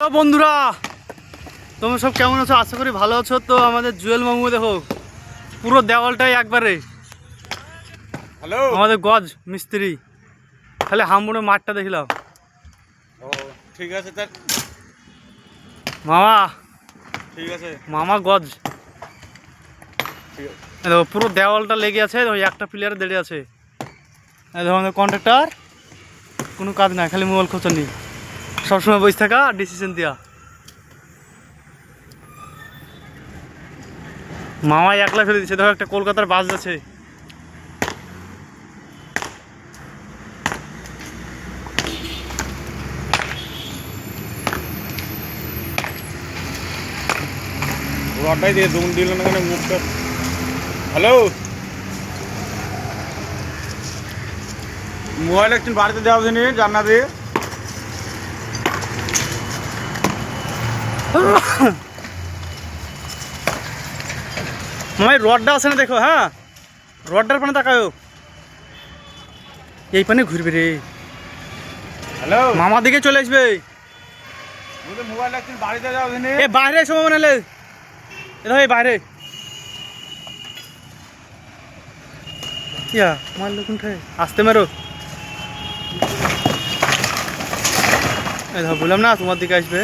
তো বন্ধুরা, তোমরা সব কেমন আছো? আশা করি ভালো আছো। তো আমাদের জুয়েল মামু দেখো পুরো দেওয়ালটাই একবারে হ্যালো আমাদের গজ মিস্ত্রি, খালি হামবুড়ে মাঠটা দেখলাম। ও ঠিক আছে তার মামা ঠিক আছে মামা গজ ঠিক আছে। দেখো পুরো দেওয়ালটা লেগে আছে, ওই একটা প্লেয়ার দাঁড়িয়ে আছে। দেখো আমাদের কন্ট্রাক্টর কোনো কাজ নাই, খালি মোবাইল খোঁচা নেই, সবসময় বসে থাকা ডিসিশন দেওয়া। মামা একলা ফেলে দিচ্ছে। দেখো একটা কলকাতার বাস আছে। রডটাই দিয়ে দুম দিল না মানে মুখটা। হ্যালো মোবাইল একটু বাড়িতে দেওয়া হয়নি জান্না দিয়ে। মামাই রডটা আছে না দেখো, হ্যাঁ রডটার পানে তাকাও, এই পানে ঘুরবে রে, হ্যালো মামা দিকে চলে আসবে। মোবাইল একটু বাড়িতে দেওয়া হয়নি। এ বাইরে সময় বানালে দেখো, এই বাইরে ইয়া মারলো কোনটায়, আসতে মারো। এই দেখো বললাম না তোমার দিকে আসবে।